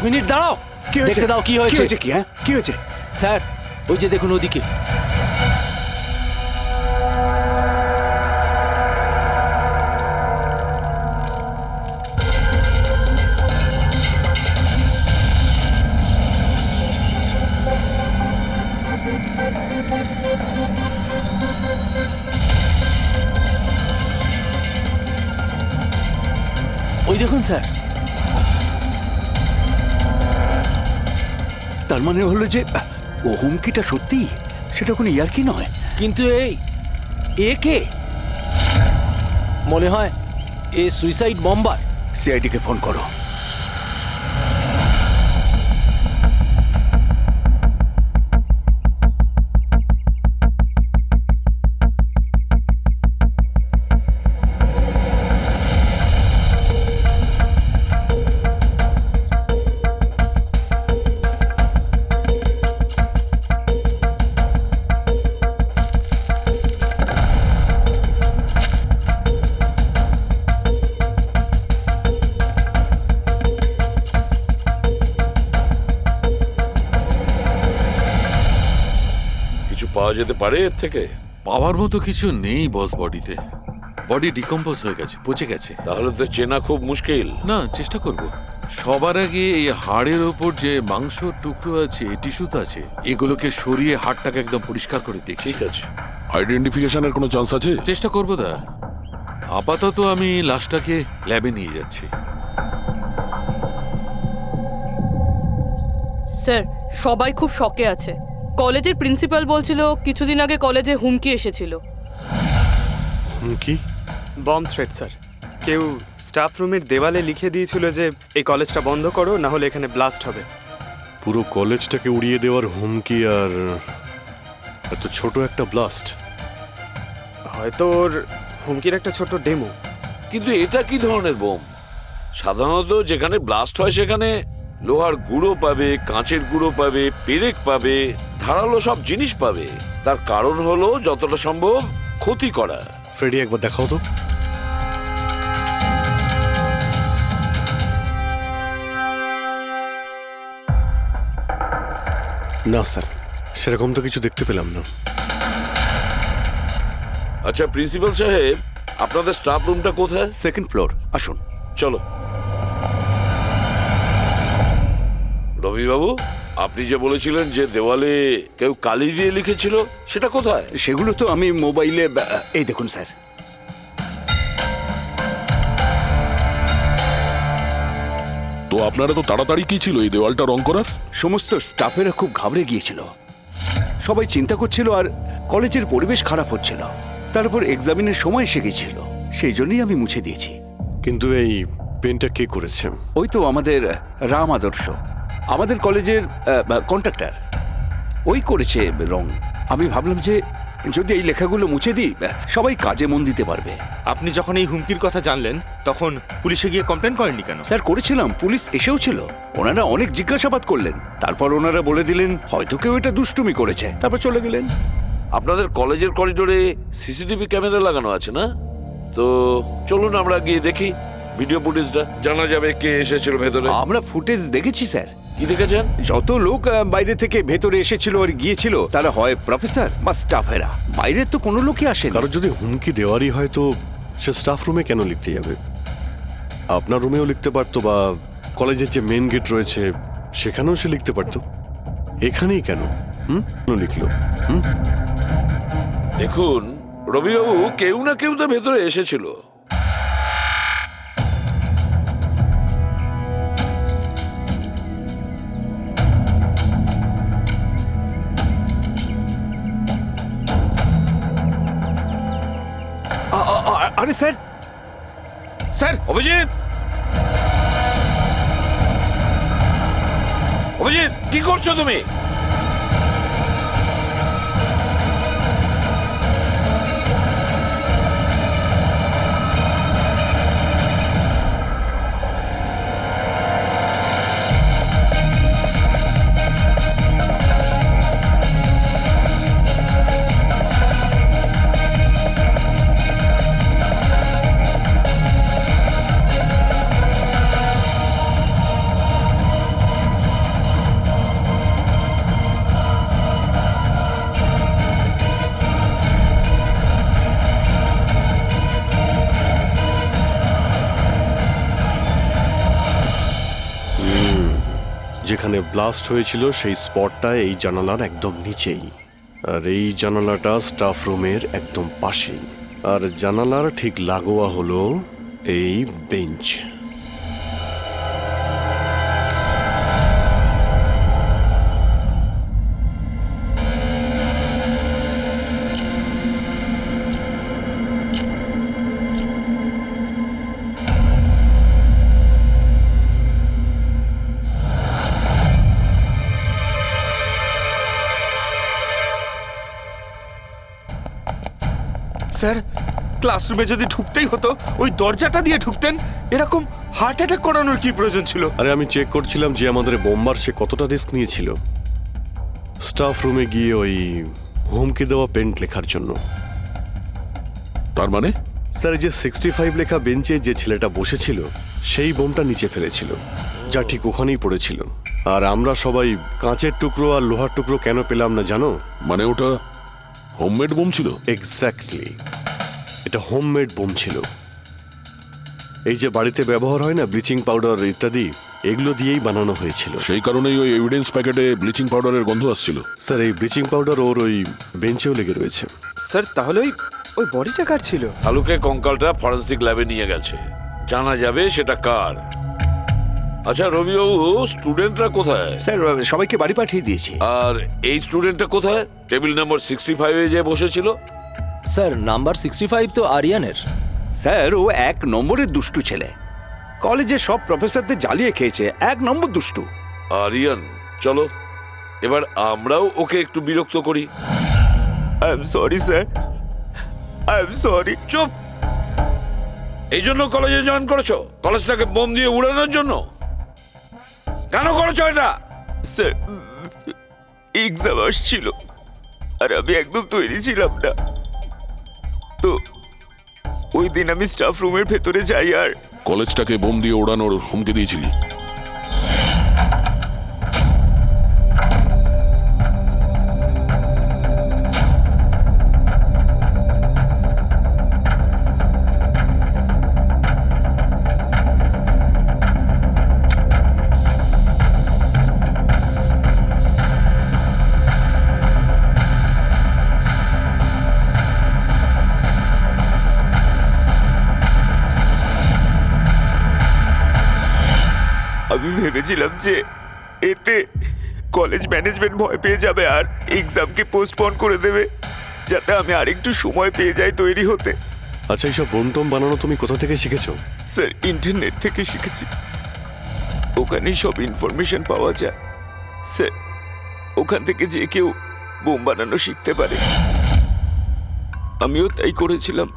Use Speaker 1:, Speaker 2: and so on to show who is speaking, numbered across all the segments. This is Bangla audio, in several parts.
Speaker 1: মিনিট দাঁড়াও,
Speaker 2: কি হয়েছে?
Speaker 1: দেখতে দাও কি হয়েছে।
Speaker 2: কি হ্যাঁ কি হয়েছে?
Speaker 1: স্যার ওই যে দেখুন ওদিকে। ওই দেখুন স্যার।
Speaker 2: তার মানে হলো যে ও হুমকিটা সত্যি, সেটা কোনো ইয়ার্কি নয়।
Speaker 1: কিন্তু এ কে? মনে হয় এ সুইসাইড বম্বার।
Speaker 2: সিআইডিকে ফোন করো।
Speaker 3: পাওয়া যেতে পারে এর থেকে?
Speaker 4: পাওয়ার মতো কিছু নেই বস, বডিতে। বডি ডিকম্পোজ হয়ে গেছে, পচে গেছে।
Speaker 3: তাহলে তো চেনা খুব মুশকিল।
Speaker 4: না, চেষ্টা করব। সবার আগে এই হাড়ের ওপর যে মাংস টুকরো আছে, টিস্যুতে আছে, এগুলোকে সরিয়ে হাড়টাকে একদম পরিষ্কার করে দেখি।
Speaker 3: ঠিক আছে।
Speaker 5: আইডেন্টিফিকেশনের কোনো চান্স আছে?
Speaker 4: চেষ্টা করবো দা। আপাতত আমি লাশটাকে ল্যাবে নিয়ে যাচ্ছি।
Speaker 6: স্যার সবাই খুব শকে আছে। কলেজের প্রিন্সিপাল বলছিল কিছুদিন আগে কলেজে হুমকি এসেছিল।
Speaker 5: হুমকি?
Speaker 7: Bomb threat sir. কেউ স্টাফ রুমের দেওয়ালে লিখে দিয়েছিল যে এই কলেজটা বন্ধ করো, না হলে এখানে ব্লাস্ট হবে।
Speaker 5: পুরো কলেজটাকে উড়িয়ে দেওয়ার হুমকি, আর এত ছোট একটা ব্লাস্ট।
Speaker 7: হয়তো ওর হুমকির একটা ছোট ডেমো।
Speaker 3: কিন্তু এটা কি ধরনের বোম? সাধারণত যেখানে ব্লাস্ট হয় সেখানে লোহার গুঁড়ো পাবে, কাঁচের গুঁড়ো পাবে, পেরেক পাবে, ধারালো সব জিনিস পাবে। তার কারণ হলো যতটা সম্ভব ক্ষতি করা।
Speaker 5: ফ্রেডি, একবার দেখাও তো। না স্যার, সেরকম তো কিছু দেখতে পেলাম না।
Speaker 3: আচ্ছা প্রিন্সিপাল সাহেব, আপনাদের স্টাফ রুমটা কোথায়?
Speaker 2: সেকেন্ড ফ্লোর, আসুন।
Speaker 3: চলো। রবিবাবু, আপনি যে বলেছিলেন যে দেওয়ালে কেউ কালি দিয়ে লিখেছিল, সেটা কোথায়?
Speaker 2: সেগুলো তো আমি মোবাইলে, এই দেখুন স্যার।
Speaker 5: তো আপনারা তো তাড়াতাড়ি কি ছিল এই দেওয়ালটা রং করার?
Speaker 2: সমস্ত স্টাফেরা খুব ঘাবড়ে গিয়েছিল, সবাই চিন্তা করছিল, আর কলেজের পরিবেশ খারাপ হচ্ছিল। তারপর এক্সামিনের সময় এসে গেছিল, সেই জন্যই আমি মুছে দিয়েছি।
Speaker 5: কিন্তু এই পেনটা কে করেছে?
Speaker 2: ওই তো আমাদের রাম আদর্শ, আমাদের কলেজের কন্ট্রাক্টর, ওই করেছে রং। আমি ভাবলাম যে যদি এই লেখাগুলো মুছে দিই, সবাই কাজে মন দিতে পারবে।
Speaker 8: আপনি যখন এই হুমকির কথা জানলেন তখন পুলিশে গিয়ে কমপ্লেন করেননি কেন?
Speaker 2: স্যার করেছিলাম, পুলিশ এসেও ছিল। ওনারা অনেক জিজ্ঞাসাবাদ করলেন, তারপর ওনারা বলে দিলেন হয়তো কেউ এটা দুষ্টুমি করেছে, তারপর চলে গেলেন।
Speaker 3: আপনাদের কলেজের করিডোরে সিসিটিভি ক্যামেরা লাগানো আছে না? তো চলুন আমরা গিয়ে দেখি ভিডিও ফুটেজটা, জানা যাবে কে এসেছিল ভেতরে।
Speaker 2: আমরা ফুটেজ দেখেছি স্যার।
Speaker 3: কি দেখেছেন?
Speaker 2: যত লোক বাইরে থেকে ভেতরে এসেছিল আর গিয়েছিল, তারা হয় প্রফেসর বা স্টাফেরা, বাইরের তো কোনো লোকই আসেনি।
Speaker 5: কারণ যদি হুমকি দেওয়ারই হয় তো সে স্টাফ রুমে কেন লিখতে যাবে? আপনার রুমেও লিখতে পারতো, বা কলেজের যে মেন গেট রয়েছে সেখানেও সে লিখতে পারতো। এখানেই কেন কেন লিখলো?
Speaker 3: দেখুন রবিবাবু, কেউ না কেউ তো ভেতরে এসেছিল।
Speaker 2: আরে স্যার, স্যার
Speaker 3: অভিজিৎ, অভিজিৎ কি করছো তুমি?
Speaker 5: যেখানে ব্লাস্ট হয়েছিল সেই স্পটটা এই জানালার একদম নিচেই, আর এই জানালাটা স্টাফ রুমের একদম পাশেই, আর জানালার ঠিক লাগোয়া হলো এই বেঞ্চ।
Speaker 8: স্যার, ক্লাসরুমে যদি ঢুকতেই হতো ওই দরজাটা দিয়ে ঢুকতেন। এরকম হার্ট অ্যাটাক করানোর কি প্রয়োজন ছিল?
Speaker 5: আরে আমি চেক করছিলাম যে আমাদের বোমবার সে কতটা রিস্ক নিয়েছিল স্টাফ রুমে গিয়ে ওই হুমকি দেওয়া পেন্ট লেখার জন্য।
Speaker 9: তার মানে
Speaker 5: স্যার, এই যে 65 লেখা বেঞ্চে যে ছেলেটা বসেছিল সেই বোমটা নিচে ফেলেছিল, যা ঠিক ওখানেই পড়েছিল। আর আমরা সবাই কাঁচের টুকরো আর লোহার টুকরো কেন পেলাম না জানো?
Speaker 9: মানে ওটা হোমমেড বোম ছিল?
Speaker 5: এক্স্যাক্টলি, এটা হোমমেড বোম ছিল। এই যে বাড়িতে ব্যবহার হয় না ব্লিচিং পাউডার ইত্যাদি, এগুলো দিয়েই বানানো হয়েছিল।
Speaker 9: সেই কারণেই ওই এভিডেন্স প্যাকেটে ব্লিচিং পাউডারের গন্ধ আসছিল।
Speaker 5: স্যার, এই ব্লিচিং পাউডার ওর ওই বেঞ্চেও লেগে রয়েছে।
Speaker 7: স্যার, তাহলে ওই ওই বডিটা কার ছিল?
Speaker 3: শালুকে কঙ্কালটা ফরেন্সিক ল্যাবে নিয়ে গেছে, জানা যাবে সেটা কার। আচ্ছা রবিবাবু, স্টুডেন্টরা কোথায়?
Speaker 2: স্যার, সবাইকে বাড়ি পাঠিয়ে দিয়েছি।
Speaker 3: আর এই স্টুডেন্টটা কোথায়? টেবিল নাম্বার 65-এ যে বসেছিল।
Speaker 1: স্যার নাম্বার 65 তো আরিয়ানের।
Speaker 2: স্যার, ও 1 নম্বরের দুষ্টু ছেলে, কলেজে সব প্রফেসরদের জ্বালিয়ে খেয়েছে, 1 নম্বর দুষ্টু।
Speaker 3: আরিয়ান, চলো এবার আমরাও ওকে একটু বিরক্ত করি।
Speaker 8: I am sorry sir, I am sorry.
Speaker 3: চুপ! এই জন্য কলেজে জয়েন করেছো? কলেজটাকে বোম দিয়ে উড়ানোর জন্য? কেন করেছো এটা?
Speaker 8: স্যার, এক্সাম আসছিল আর আমি একদম তৈরি ছিলাম না, তো ওই দিন আমি স্টাফ রুমের ভেতরে যাই আর
Speaker 9: কলেজটাকে বোম দিয়ে ওড়ানোর হুমকি দিয়েছিলি?
Speaker 8: আমি ভেবেছিলাম যে এতে কলেজ ম্যানেজমেন্ট ভয় পেয়ে যাবে আর এক্সামকে পোস্টপোন করে দেবে, যাতে আমি আরেকটু সময় পেয়ে যাই তৈরি হতে।
Speaker 5: আচ্ছা, এইসব বোম টোম বানানো তুমি কোথা থেকে শিখেছো?
Speaker 8: স্যার, ইন্টারনেট থেকে শিখেছি, ওখানেই সব ইনফরমেশন পাওয়া যায়। স্যার, ওখান থেকে যে কেউ বোম বানানো শিখতে পারে। আমিও তাই করেছিলাম।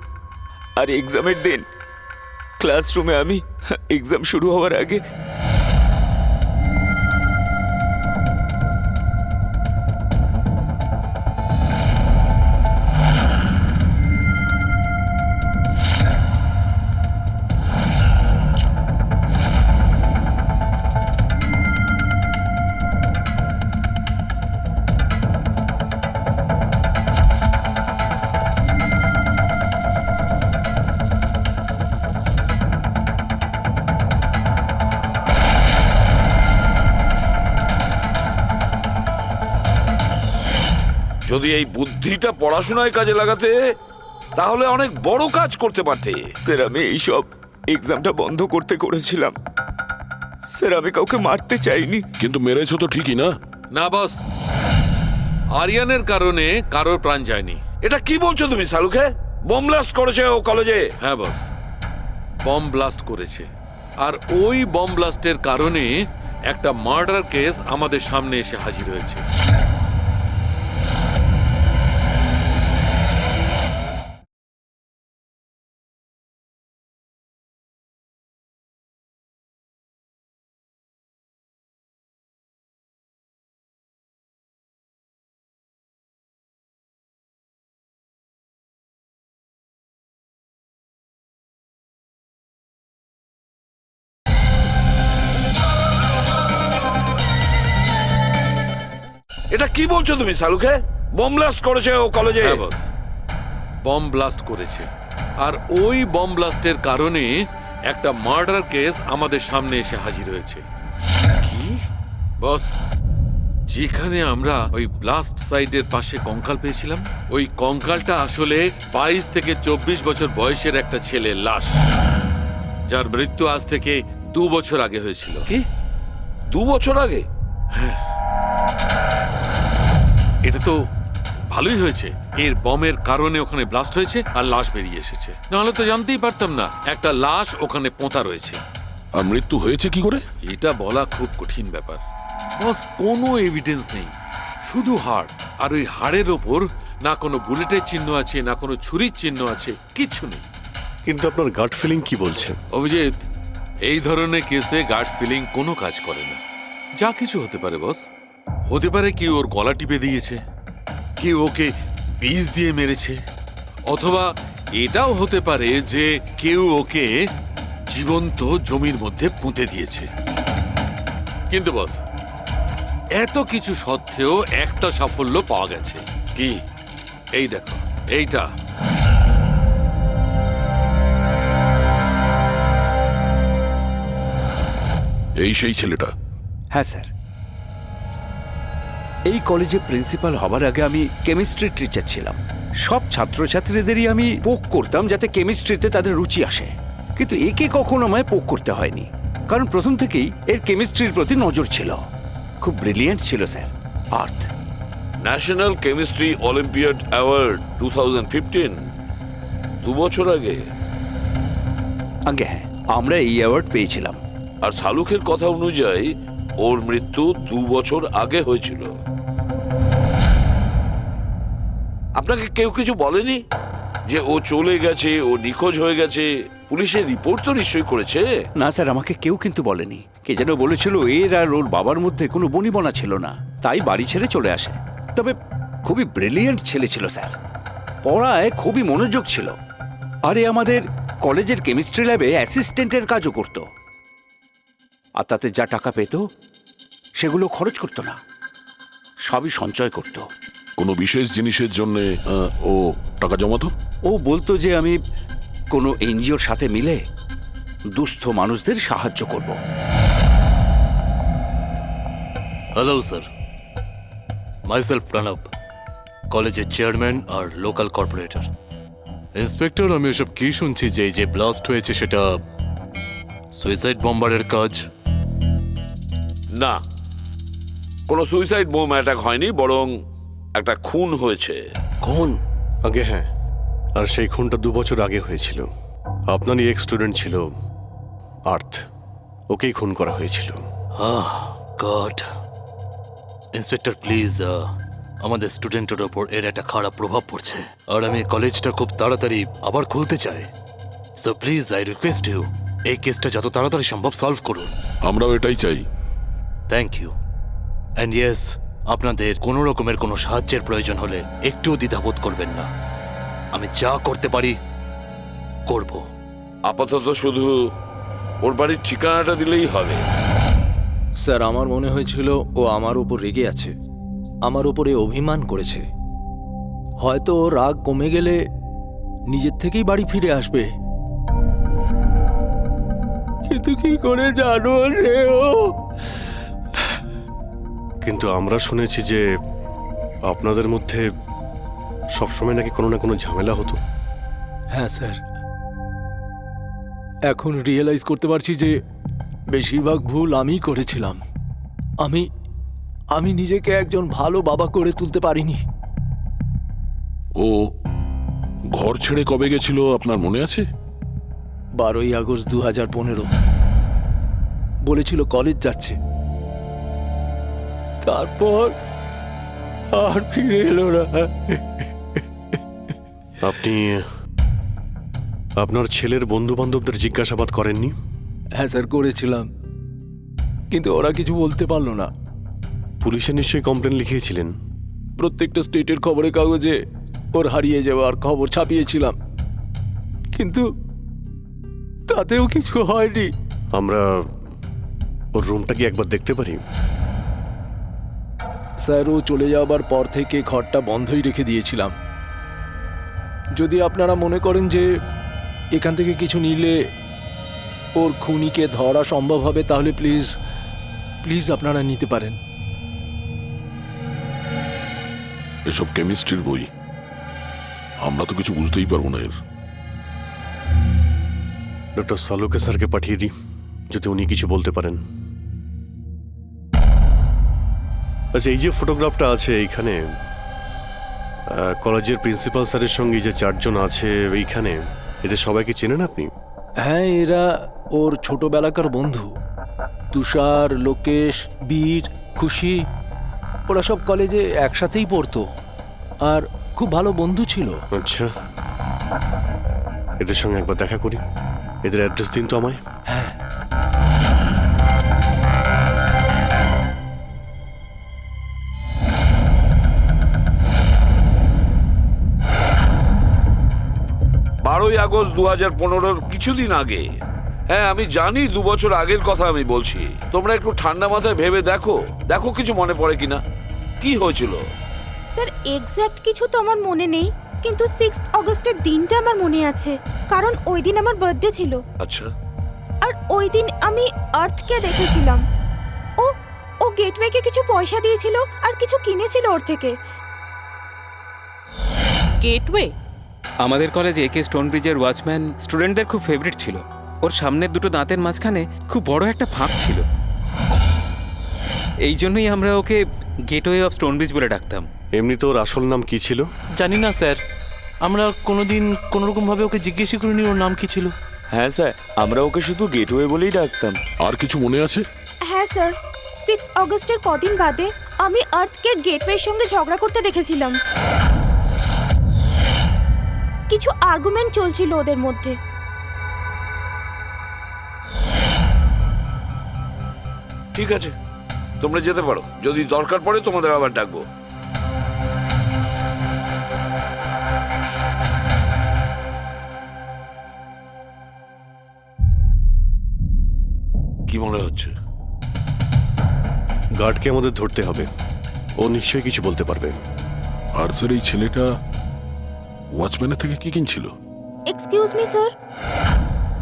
Speaker 8: আর এক্সামের দিন ক্লাসরুমে আমি এক্সাম শুরু হওয়ার আগে
Speaker 3: যদি এই বুদ্ধিটা পড়াশোনায় কাজে লাগাতে, তাহলে অনেক বড় কাজ করতে পারতে।
Speaker 8: স্যার, আমি এইসব এক্সামটা বন্ধ করতে করেছিলাম। স্যার, আমি কাউকে মারতে চাইনি।
Speaker 9: কিন্তু মেরেছো তো ঠিকই না?
Speaker 4: না বস, আরিয়ানের কারণে কারোর প্রাণ যায়নি।
Speaker 3: এটা কি বলছো তুমি শালুকে? বোম ব্লাস্ট করেছে ও কলেজে?
Speaker 4: হ্যাঁ বস, বম ব্লাস্ট করেছে। আর ওই বম ব্লাস্টের কারণে একটা মার্ডার কেস আমাদের সামনে এসে হাজির হয়েছে।
Speaker 3: এটা কি বলছো তুমি শালুকে? বোম ব্লাস্ট করেছে ও কলেজে?
Speaker 4: হ্যাঁ বস, বম ব্লাস্ট করেছে। আর ওই বম ব্লাস্টের কারণে একটা মার্ডার কেস আমাদের সামনে এসে হাজির হয়েছে।
Speaker 3: কি?
Speaker 4: বস, যেখানে আমরা ওই ব্লাস্ট সাইটের পাশে কঙ্কাল পেয়েছিলাম, ওই কঙ্কালটা আসলে 22 থেকে 24 বছর বয়সের একটা ছেলের লাশ, যার মৃত্যু আজ থেকে 2 বছর আগে হয়েছিল।
Speaker 3: কি 2 বছর আগে?
Speaker 4: এটা তো ভালোই হয়েছে, এর বমের কারণে ওখানে ব্লাস্ট হয়েছে আর লাশ বেরিয়ে এসেছে, নাহলে তো জানতেই পারতাম না একটা লাশ ওখানে পোঁতা রয়েছে।
Speaker 9: আর মৃত্যু হয়েছে কি করে?
Speaker 4: এটা বলা খুব কঠিন ব্যাপার বস, কোনো এভিডেন্স নেই, শুধু হাড়, আর ওই হাড়ের ওপর না কোনো বুলেটের চিহ্ন আছে, না কোনো ছুরির চিহ্ন আছে, কিচ্ছু নেই।
Speaker 5: কিন্তু আপনার গাট ফিলিং কি বলছে?
Speaker 4: অভিজিৎ, এই ধরনের কেসে গার্ড ফিলিং কোনো কাজ করে না। যা কিছু হতে পারে বস, হতে পারে কেউ ওর গলা টিপে দিয়েছে, কেউ ওকে বিষ দিয়ে মেরেছে, অথবা এটাও হতে পারে যে কেউ ওকে জীবন্ত জমির মধ্যে পুঁতে দিয়েছে। কিন্তু বস, এত কিছু সত্ত্বেও একটা সাফল্য পাওয়া গেছে। কি? এই দেখো, এইটা।
Speaker 9: এই সেই ছেলেটা?
Speaker 2: হ্যাঁ স্যার, এই কলেজে প্রিন্সিপাল হবার আগে আমি কেমিস্ট্রি টিচার ছিলাম। সব ছাত্রছাত্রীদেরই আমি পোক করতাম যাতে কেমিস্ট্রিতে তাদের রুচি আসে, কিন্তু একে কখনো আমায় পোক করতে হয়নি, কারণ প্রথম থেকেই এর কেমিস্ট্রির প্রতি নজর ছিল। খুব ব্রিলিয়েন্ট ছিল স্যার। আর্থ
Speaker 3: ন্যাশনাল কেমিস্ট্রি অলিম্পিয়াড অ্যাওয়ার্ড 2015, 2 বছর আগে।
Speaker 2: আগে হ্যাঁ, আমরা এই অ্যাওয়ার্ড পেয়েছিলাম।
Speaker 3: আর শালুখের কথা অনুযায়ী ওর মৃত্যু 2 বছর আগে হয়েছিল। আপনাকে কেউ কিছু বলেনি যে ও চলে গেছে, ও নিখোঁজ হয়ে গেছে? পুলিশের রিপোর্ট তো নিশ্চয়ই করেছে।
Speaker 2: না স্যার, আমাকে কেউ কিন্তু বলেনি। কে যেন বলেছিল এর আর ওর বাবার মধ্যে কোনো বনিবনা ছিল না, তাই বাড়ি ছেড়ে চলে আসে। তবে খুবই ব্রিলিয়েন্ট ছেলে ছিল স্যার, পড়ায় খুবই মনোযোগ ছিল। আরে আমাদের কলেজের কেমিস্ট্রি ল্যাবে অ্যাসিস্ট্যান্টের কাজও করত, আর তাতে যা টাকা পেত সেগুলো খরচ করতো না, সবই সঞ্চয় করত।
Speaker 9: কোনো বিশেষ জিনিসের জন্য ও টাকা জমাতো?
Speaker 2: ও বলতো যে আমি কোনো এনজিওর সাথে মিলে দুস্থ মানুষদের সাহায্য করব।
Speaker 10: হ্যালো স্যার, মাইসেলফ প্রণব, কলেজের চেয়ারম্যান আর লোকাল কর্পোরেটর। ইন্সপেক্টর, আমি এসব কি শুনছি যে এই যে ব্লাস্ট হয়েছে সেটা সুইসাইড বম্বারের কাজ?
Speaker 3: না, কোনো সুইসাইড বোম অ্যাটাক হয়নি, বরং একটা খুন হয়েছে।
Speaker 10: কোন?
Speaker 5: আগে হ্যাঁ, আর সেই খুনটা 2 বছর আগে হয়েছিল। আপনারই এক স্টুডেন্ট ছিল আর্থ, ওকেই খুন করা হয়েছিল।
Speaker 10: গড। ইন্সপেক্টর প্লিজ, আমাদের স্টুডেন্টের ওপর এর একটা খারাপ প্রভাব পড়ছে, আর আমি কলেজটা খুব তাড়াতাড়ি আবার খুলতে চাই। So please I request you, এই কেসটা যত তাড়াতাড়ি সম্ভব সলভ করুন।
Speaker 9: আমরাও এটাই চাই।
Speaker 10: Thank you. অ্যান্ড ইয়েস, আপনাদের কোনো রকমের কোনো সাহায্যের প্রয়োজন হলে একটুও দ্বিধাবোধ করবেন না, আমি যা করতে পারি করব।
Speaker 3: আপাতত শুধু ওর বাড়ির ঠিকানাটা দিলেই হবে।
Speaker 1: স্যার, আমার মনে হয়েছিল ও আমার উপর রেগে আছে, আমার উপরে অভিমান করেছে। হয়তো ওর রাগ কমে গেলে নিজের থেকেই বাড়ি ফিরে আসবে, কিন্তু কি করে জানো সে ও?
Speaker 5: কিন্তু আমরা শুনেছি যে আপনাদের মধ্যে সবসময় নাকি কোনো না কোনো ঝামেলা হতো।
Speaker 1: হ্যাঁ স্যার, এখন রিয়েলাইজ করতে পারছি যে বেশিরভাগ ভুল আমিই করেছিলাম। আমি নিজেকে একজন ভালো বাবা করে তুলতে পারিনি।
Speaker 9: ও ঘর ছেড়ে কবে গেছিল আপনার মনে আছে?
Speaker 1: 12ই আগস্ট 2015। বলেছিল কলেজ যাচ্ছে, তারপর আর ফিরে এলো না।
Speaker 5: আপনি আপনার ছেলের বন্ধু বান্ধবদের জিজ্ঞাসাবাদ করেননি?
Speaker 1: হ্যাঁ স্যার, করেছিলাম, কিন্তু ওরা কিছু বলতে পারলো না।
Speaker 5: পুলিশে নিশ্চয়ই কমপ্লেন লিখিয়েছিলেন?
Speaker 1: প্রত্যেকটা স্টেটের খবরের কাগজে ওর হারিয়ে যাওয়ার খবর ছাপিয়েছিলাম, কিন্তু তাতেও কিছু হয়নি।
Speaker 5: আমরা ওর রুমটা কি একবার দেখতে পারি?
Speaker 1: স্যার, ও চলে যাওয়ার পর থেকে ঘরটা বন্ধই রেখে দিয়েছিলাম। যদি আপনারা মনে করেন যে এখান থেকে কিছু নিলে ওর খুনিকে ধরা সম্ভব হবে, তাহলে প্লিজ প্লিজ আপনারা নিতে পারেন।
Speaker 9: এসব কেমিস্ট্রির বই, আমরা তো কিছু বুঝতেই পারবো না এর।
Speaker 5: ডক্টর সালুকে স্যারকে পাঠিয়ে দিই, যদি উনি কিছু বলতে পারেন। আচ্ছা, এই যে ফটোগ্রাফটা আছে এইখানে, কলেজের প্রিন্সিপাল স্যারের সঙ্গে যে 4 জন আছে এইখানে, এদের সবাইকে চেনেন আপনি?
Speaker 1: হ্যাঁ, এরা ওর ছোটবেলাকার বন্ধু। তুষার, লোকেশ, বীর, খুশি, ওরা সব কলেজে একসাথেই পড়তো আর খুব ভালো বন্ধু ছিল।
Speaker 5: আচ্ছা, এদের সঙ্গে একবার দেখা করি। এদের অ্যাড্রেস দিন তো আমায়।
Speaker 1: হ্যাঁ,
Speaker 3: বারোই আগস্ট 2015 কিছুদিন আগে। হ্যাঁ, আমি জানি 2 বছর আগের কথা আমি বলছি। তোমরা একটু ঠান্ডা মাথায় ভেবে দেখো, দেখো কিছু মনে পড়ে কিনা, কি হয়েছিল।
Speaker 11: স্যার এক্স্যাক্ট কিছু তো আমার মনে নেই, কিন্তু 6 অগস্টের দিনটা আমার মনে আছে, কারণ ওই দিন আমার বার্থডে ছিল।
Speaker 3: আচ্ছা,
Speaker 11: আর ওই দিন আমি আর্থকে দেখেছিলাম। ও ও গেটওয়েকে কিছু পয়সা দিয়েছিল আর কিছু কিনেছিল ওর থেকে।
Speaker 6: গেটওয়ে?
Speaker 12: আমাদের কলেজে একে স্টোনব্রিজের ওয়াচম্যান স্টুডেন্টদের খুব ফেভারিট ছিল। ওর সামনের দুটো দাঁতের মাঝখানে খুব বড় একটা ফাঁক ছিল। এই জন্যই আমরা ওকে গেটওয়ে অফ স্টোনব্রিজ বলে ডাকতাম।
Speaker 5: এমনি তো ওর আসল নাম কি ছিল?
Speaker 10: জানি না স্যার, আমরা কোনোদিন কোনোরকমভাবে ওকে জিজ্ঞেসই করিনি ওর নাম কি ছিল।
Speaker 8: হ্যাঁ স্যার, আমরা ওকে শুধু গেটওয়ে বলেই ডাকতাম।
Speaker 9: আর কিছু মনে আছে?
Speaker 11: হ্যাঁ স্যার, 6 অগস্টের কদিন বাদে আমি আর্থকে গেটওয়ের সঙ্গে ঝগড়া করতে দেখেছিলাম। কিছু আর্গুমেন্ট চলছিল ওদের মধ্যে।
Speaker 3: ঠিক আছে, তোমরা যেতে পারো। যদি দরকার পড়ে তোমাদের আবার ডাকবো। কি মনে হচ্ছে?
Speaker 5: গার্ডকে আমাদের ধরতে হবে, ও নিশ্চয়ই কিছু বলতে পারবে।
Speaker 9: আর স্যার, এই ছেলেটা ওয়াচম্যানের থেকে কি কিনছিল?
Speaker 11: এক্সকিউজ মি স্যার,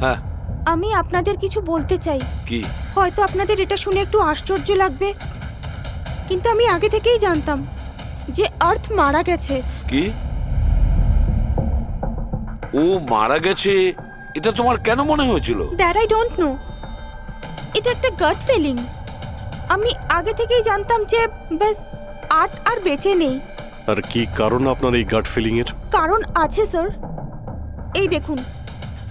Speaker 3: হ্যাঁ,
Speaker 11: আমি আপনাদের কিছু বলতে চাই।
Speaker 3: কি?
Speaker 11: হয়তো আপনাদের এটা শুনে একটু আশ্চর্য লাগবে, কিন্তু আমি আগে থেকেই জানতাম যে আর্থ মারা গেছে।
Speaker 3: কি? ও মারা গেছে এটা তোমার কেন মনে হয়েছিল?
Speaker 11: দ্যাট আই ডোন্ট নো, এটা একটা গাট ফিলিং। আমি আগে থেকেই জানতাম যে ব্যাস আর্থ আর বেঁচে নেই।
Speaker 5: আর কি কারণ আপনার এই গাট ফিলিং এর?
Speaker 11: কারণ আছে স্যার, এই দেখুন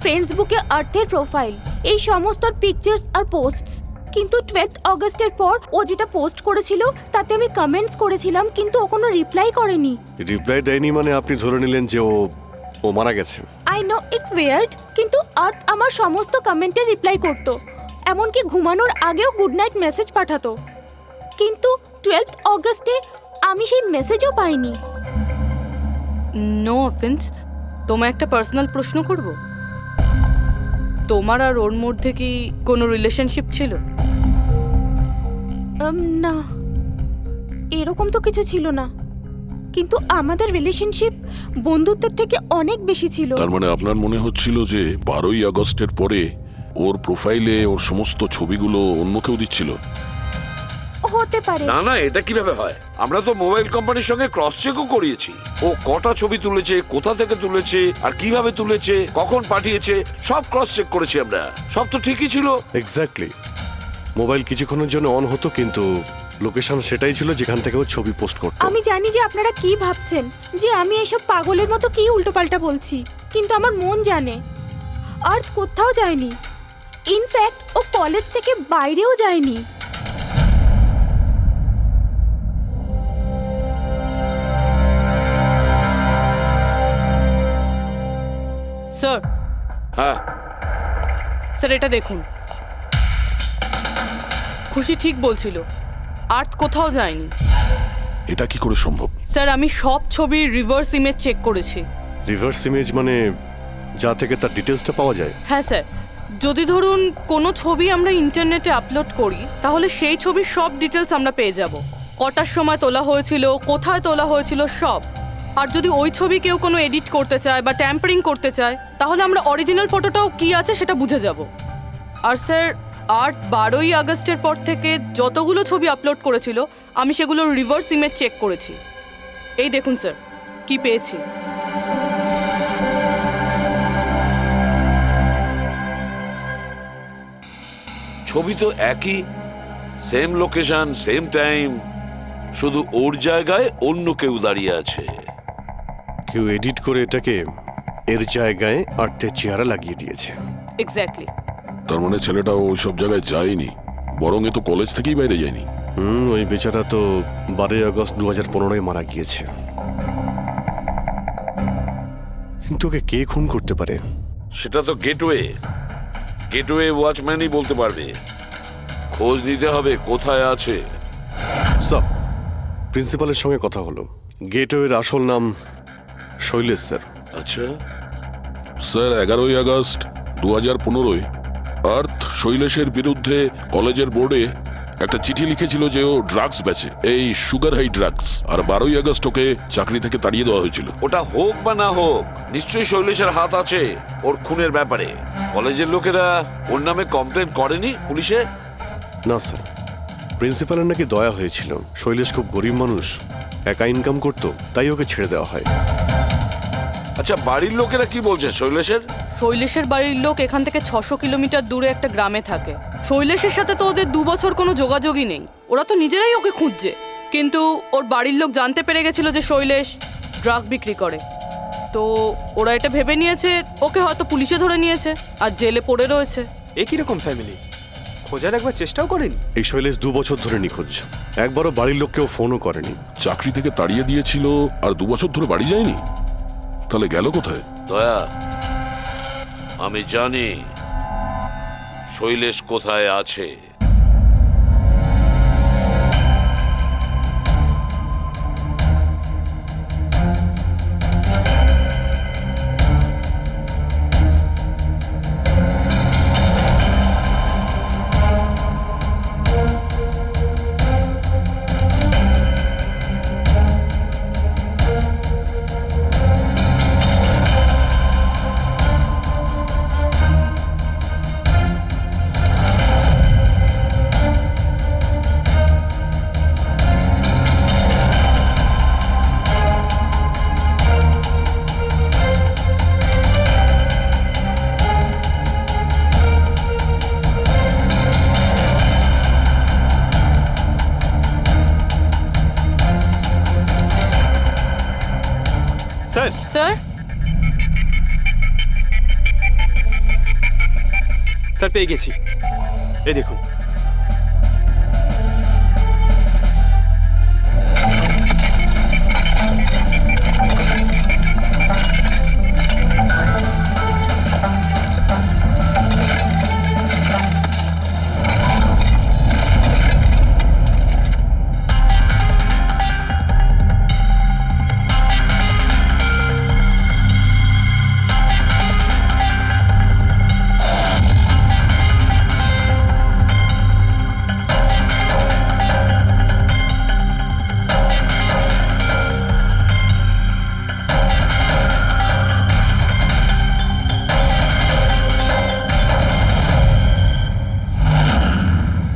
Speaker 11: ফ্রেন্ডস বুকে আর্থের প্রোফাইল, এই সমস্ত পিকচার্স আর পোস্টস। কিন্তু 12 অগস্টের পর ও যেটা পোস্ট করেছিল তাতে আমি কমেন্টস করেছিলাম, কিন্তু ও কোনো রিপ্লাই করেনি।
Speaker 5: রিপ্লাই দেয়নি মানে আপনি ধরে নিলেন যে ও মারা গেছে?
Speaker 11: আই নো ইটস ওয়ার্ড, কিন্তু আর্থ আমার সমস্ত কমেন্টে রিপ্লাই করত, এমনকি ঘুমানোর আগেও গুড নাইট মেসেজ পাঠাতো। কিন্তু 12 অগস্টে আমি সেই মেসেজও পাইনি।
Speaker 6: নো অফেন্স, তোমায় একটা পার্সোনাল প্রশ্ন করব। তোমার আর ওর মধ্যে কি কোনো রিলেশনশিপ ছিল?
Speaker 11: না, এরকম তো কিছু ছিল না, কিন্তু আমাদের রিলেশনশিপ বন্ধুত্বের থেকে অনেক বেশি ছিল।
Speaker 9: তার মানে আপনার মনে হচ্ছিল যে 12ই আগস্টের পরে ওর প্রোফাইলে ওর সমস্ত ছবিগুলো অন্য কেউ দিচ্ছিল?
Speaker 11: হতে পারে।
Speaker 3: না না, এটা কিভাবে হয়? আমরা তো মোবাইল কোম্পানির সঙ্গে ক্রস চেকও করিয়েছি। ও কটা ছবি তুলেছে, কোথা থেকে তুলেছে, আর কিভাবে তুলেছে, কখন পাঠিয়েছে, সব ক্রস চেক করেছি আমরা। সব তো ঠিকই ছিল।
Speaker 5: এক্স্যাক্টলি, মোবাইল কিছুক্ষণের জন্য অন হতো, কিন্তু লোকেশন সেটাই ছিল যেখান থেকে ও ছবি পোস্ট করতো।
Speaker 11: আমি জানি যে আপনারা কি ভাবছেন, যে আমি এসব পাগলের মতো কি উল্টোপাল্টা বলছি, কিন্তু আমার মন জানে আর্থ কোথাও যায়নি। ইনফ্যাক্ট ও কলেজ থেকে বাইরেও যায়নি।
Speaker 6: স্যার,
Speaker 3: হ্যাঁ,
Speaker 6: স্যার এটা দেখুন, খুশি ঠিক বলছিল, আর্থ কোথাও যায়নি।
Speaker 9: এটা কি করে সম্ভব?
Speaker 6: স্যার, আমি সব ছবির রিভার্স ইমেজ চেক করেছি।
Speaker 5: রিভার্স ইমেজ মানে যা থেকে তার ডিটেলসটা পাওয়া যায়?
Speaker 6: হ্যাঁ স্যার, যদি ধরুন কোনো ছবি আমরা ইন্টারনেটে আপলোড করি, তাহলে সেই ছবির সব ডিটেলস আমরা পেয়ে যাব। কটার সময় তোলা হয়েছিল, কোথায় তোলা হয়েছিল, সব। আর যদি ওই ছবি কেউ কোনো এডিট করতে চায় বা ট্যাম্পারিং করতে চায়, তাহলে আমরা অরিজিনাল ফটোটাও কি আছে সেটা বুঝে যাব। আর স্যার, আর 12ই আগস্টের পর থেকে যতগুলো ছবি আপলোড করেছিল আমি সেগুলোর রিভার্স ইমেজ চেক করেছি। এই দেখুন স্যার কি পেয়েছি।
Speaker 3: ছবি তো একই, সেম লোকেশন, সেম টাইম, শুধু ওর জায়গায় অন্য কেউ দাঁড়িয়ে আছে।
Speaker 5: কেউ এডিট করে এটাকে এর জায়গায় আর্থের চেহারা লাগিয়ে দিয়েছে।
Speaker 6: এক্স্যাক্টলি।
Speaker 9: তার মানে ছেলেটা ওই সব জায়গায় যায়নি, বরং এ তো কলেজ থেকেই বাইরে যায়নি।
Speaker 5: ওই বেচারা তো 12 আগস্ট 2015 মারা গিয়েছে। কিন্তু ওকে কে খুন করতে পারে?
Speaker 3: সেটা তো গেটওয়ে ওয়াচম্যানই বলতে পারবে। খোঁজ নিতে হবে কোথায় আছে।
Speaker 5: স্যার, প্রিন্সিপালের সঙ্গে কথা হলো। গেটওয়ের আসল নাম শৈলেশ স্যার।
Speaker 3: আচ্ছা,
Speaker 9: স্যার 11ই আগস্ট 2015 আর্থ শৈলেশের বিরুদ্ধে কলেজের বোর্ডে একটা চিঠি লিখেছিল যে ও ড্রাগস বেচে, এই সুগার হাই ড্রাগস। আর 12ই আগস্ট ওকে চাকরি থেকে তাড়িয়ে দেওয়া হয়েছিল।
Speaker 3: ওটা হোক বা না হোক, নিশ্চয়ই শৈলেশের হাত আছে ওর খুনের ব্যাপারে। কলেজের লোকেরা ওর নামে কমপ্লেন করেনি পুলিশে?
Speaker 5: না স্যার, প্রিন্সিপালের নাকি দয়া হয়েছিল। শৈলেশ খুব গরিব মানুষ, একা ইনকাম করতো, তাই ওকে ছেড়ে দেওয়া হয়।
Speaker 3: আচ্ছা, বাড়ির লোকেরা কি বলছে শৈলেশের?
Speaker 6: শৈলেশের বাড়ির লোক এখান থেকে 600 কিলোমিটার দূরে একটা গ্রামে থাকে। শৈলেশের সাথে তো ওদের 2 বছর কোনো যোগাযোগই নেই। ওরা তো নিজেরাই ওকে খুঁজছে। কিন্তু ওর বাড়ির লোক জানতে পেরে গেছিল যে শৈলেশ ড্রাগ বিক্রি করে, তো ওরা এটা ভেবে নিয়েছে ওকে হয়তো পুলিশে ধরে নিয়েছে আর জেলে পড়ে রয়েছে।
Speaker 7: এ কিরকম ফ্যামিলি? খোঁজার একবার চেষ্টাও করেনি?
Speaker 5: এই শৈলেশ 2 বছর ধরে নিখোঁজ, একবারও বাড়ির লোককেও ফোনও করেনি।
Speaker 9: চাকরি থেকে তাড়িয়ে দিয়েছিল আর 2 বছর ধরে বাড়ি যায়নি, তাহলে গেল কোথায়?
Speaker 3: দয়া, আমি জানি শৈলেশ কোথায় আছে।
Speaker 7: স্যার,
Speaker 6: স্যার,
Speaker 7: স্যার পেয়ে গেছি। এ দেখুন।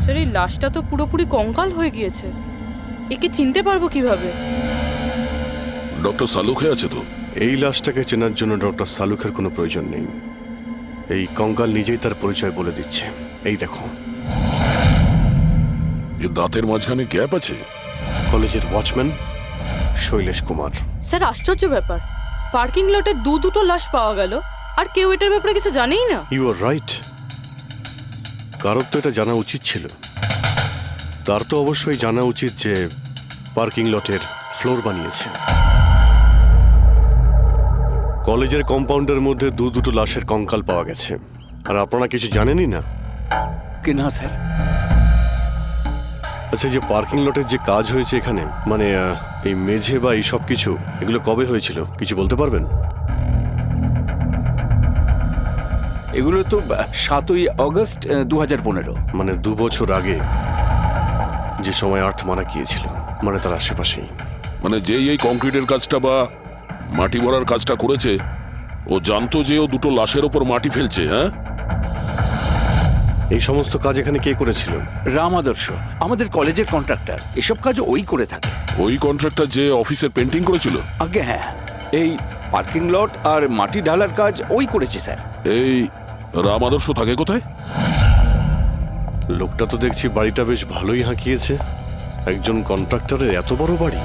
Speaker 6: স্যার, এই লাশটা তো পুরোপুরি কঙ্কাল হয়ে গিয়েছে। একে চিনতে পারবো কিভাবে?
Speaker 9: ডক্টর সালুখে আছে তো?
Speaker 5: এই লাশটাকে চেনার জন্য ডক্টর সালুখের কোনো প্রয়োজন নেই। এই কঙ্কাল নিজেই তার পরিচয় বলে দিচ্ছে। এই দেখো,
Speaker 9: এর দাঁতের মাঝখানে গ্যাপ আছে।
Speaker 5: কলেজের ওয়াচম্যান শৈলেশ কুমার।
Speaker 6: স্যার, আশ্চর্য ব্যাপার, পার্কিং লটে দুটো লাশ পাওয়া গেল আর কেউ এটার ব্যাপারে কিছু জানেই না।
Speaker 5: You are right. কারোর তো এটা জানা উচিত ছিল। তার তো অবশ্যই জানা উচিত যে পার্কিং লটের ফ্লোর বানিয়েছে। কলেজের কম্পাউন্ডের মধ্যে দুটো লাশের কঙ্কাল পাওয়া গেছে, আর আপনারা কিছু জানেনই না।
Speaker 2: কি না স্যার?
Speaker 5: আচ্ছা, যে পার্কিং লটের যে কাজ হয়েছে এখানে, মানে এই মেঝে বা এই সব কিছু, এগুলো কবে হয়েছিল কিছু বলতে পারবেন?
Speaker 2: এগুলো তো 7ই আগস্ট 2015।
Speaker 5: মানে 2 বছর আগে, যে সময় আর্থ মারা গিয়েছিল, মানে তার আশেপাশেই।
Speaker 9: মানে যেই এই কংক্রিটের কাজটা বা মাটি ভরার কাজটা করেছে, ও জানতো যে ও দুটো লাশের ওপর মাটি ফেলছে। হ্যাঁ,
Speaker 5: এই সমস্ত কাজ এখানে কে করেছিল?
Speaker 2: রাম আদর্শ আমাদের কলেজের কন্ট্রাক্টর, এসব কাজ ওই করে থাকে।
Speaker 9: ওই কন্ট্রাক্টর যে অফিসের পেন্টিং করেছিল?
Speaker 2: আগে হ্যাঁ, এই পার্কিং লট আর মাটি ঢালার কাজ ওই করেছে স্যার।
Speaker 9: এই রাম আদর্শ থাকে কোথায়?
Speaker 5: লোকটা তো দেখছি বাড়িটা বেশ ভালোই হাঁকিয়েছে। একজন কন্ট্রাক্টরের এত বড় বাড়ি।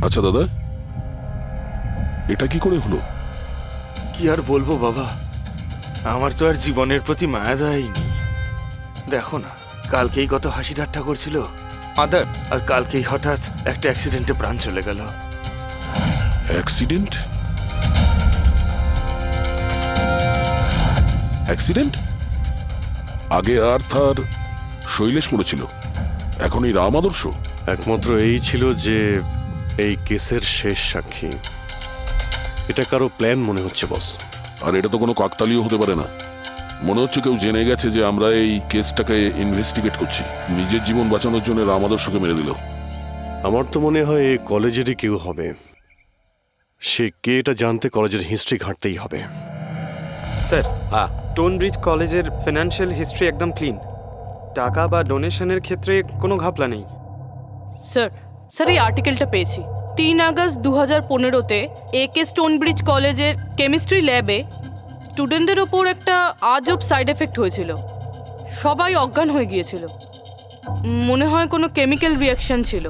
Speaker 9: আচ্ছা দাদা, এটা কি করে হলো?
Speaker 8: কি আর বলবো বাবা, আমার তো আর জীবনের প্রতি মায়া দয়াই নেই। দেখো না, কালকেই কত হাসি ঠাট্টা করছিল আদার, আর কালকেই হঠাৎ একটা অ্যাক্সিডেন্টে প্রাণ চলে গেল।
Speaker 9: অ্যাক্সিডেন্ট? অ্যাক্সিডেন্ট? আগে আর্থ আর শৈলেশ মরেছিল, এখন এই রাম আদর্শ?
Speaker 5: একমাত্র এই ছিল যে এই কেসের শেষ সাক্ষী। এটা কারো প্ল্যান মনে হচ্ছে বস।
Speaker 9: আর এটা তো কোনো কাকতালীয় হতে পারে না। মনে হচ্ছে কেউ জেনে গেছে যে আমরা এই কেসটাকে ইনভেস্টিগেট করছি, নিজের জীবন বাঁচানোর জন্য রাম আদর্শকে মেরে দিল।
Speaker 5: আমার তো মনে হয় এই কলেজেরই কেউ হবে। সে কে এটা জানতে কলেজের হিস্ট্রি ঘাঁটতেই হবে।
Speaker 7: স্যার,
Speaker 3: হ্যাঁ,
Speaker 7: স্টোনব্রিজ কলেজের ফিনান্সিয়াল হিস্ট্রি একদম ক্লিন। টাকা বা ডোনেশনের ক্ষেত্রে কোনো ঘাপলা নেই।
Speaker 6: স্যার এই আর্টিকেলটা পেয়েছি। 3 আগস্ট 2015-তে একে স্টোনব্রিজ কলেজের কেমিস্ট্রি ল্যাবে স্টুডেন্টদের ওপর একটা আজব সাইড এফেক্ট হয়েছিল। সবাই অজ্ঞান হয়ে গিয়েছিল। মনে হয় কোনো কেমিক্যাল রিয়াকশন ছিল।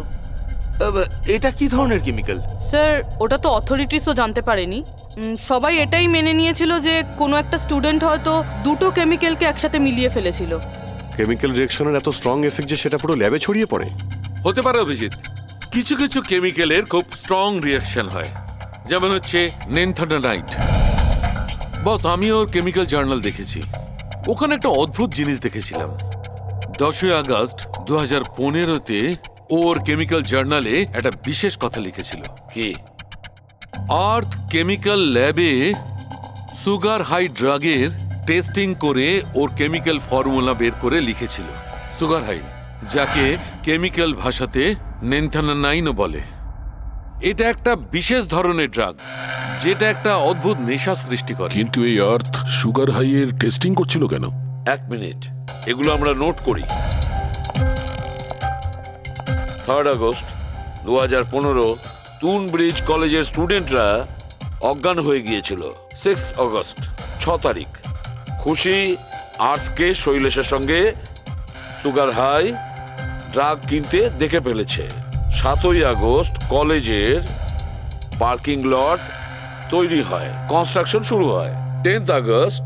Speaker 8: এটা কি ধরনের কেমিক্যাল?
Speaker 6: স্যার ওটা তো অথরিটিসও জানতে পারেনি। সবাই এটাই মেনে নিয়েছিল যে কোনো একটা স্টুডেন্ট হয়তো দুটো কেমিক্যালকে একসাথে মিলিয়ে ফেলেছিল।
Speaker 5: কেমিক্যাল রিঅ্যাকশনের এত স্ট্রং এফেক্ট যে সেটা পুরো ল্যাবে ছড়িয়ে পড়ে।
Speaker 4: হতে পারে অভিজিৎ, কিছু কিছু কেমিক্যালের খুব স্ট্রং রিয়াকশন হয়, যেমন হচ্ছে নেনথানাইট। বস, আমি ওর কেমিক্যাল জার্নাল দেখেছি, ওখানে একটা অদ্ভুত জিনিস দেখেছিলাম। 10 আগস্ট 2015-তে ওর কেমিক্যাল জার্নালে একটা বিশেষ কথা লিখেছিল।
Speaker 3: কি?
Speaker 4: আর্থ কেমিক্যাল ল্যাবে সুগার হাই ড্রাগের টেস্টিং করে ওর কেমিক্যাল ফর্মুলা বের করে লিখেছিল সুগার হাই, যাকে কেমিক্যাল ভাষাতে নেনথানাইনও বলে। এটা একটা বিশেষ ধরনের ড্রাগ যেটা একটা অদ্ভুত নেশা সৃষ্টি করে।
Speaker 9: কিন্তু এই আর্থ সুগার হাইয়ের টেস্টিং করছিল কেন?
Speaker 3: 1 মিনিট, এগুলো আমরা নোট করি। 3 আগস্ট 2015 স্টোনব্রিজ কলেজের স্টুডেন্টরা অজ্ঞান হয়ে গিয়েছিল। 6 আগস্ট 6 তারিখ খুশি আর্থকে শৈলেশের সঙ্গে সুগার হাই ড্রাগ কিনতে দেখে ফেলেছে। 7 আগস্ট কলেজের পার্কিং লট তৈরি হয়, কনস্ট্রাকশন শুরু হয়। 10 আগস্ট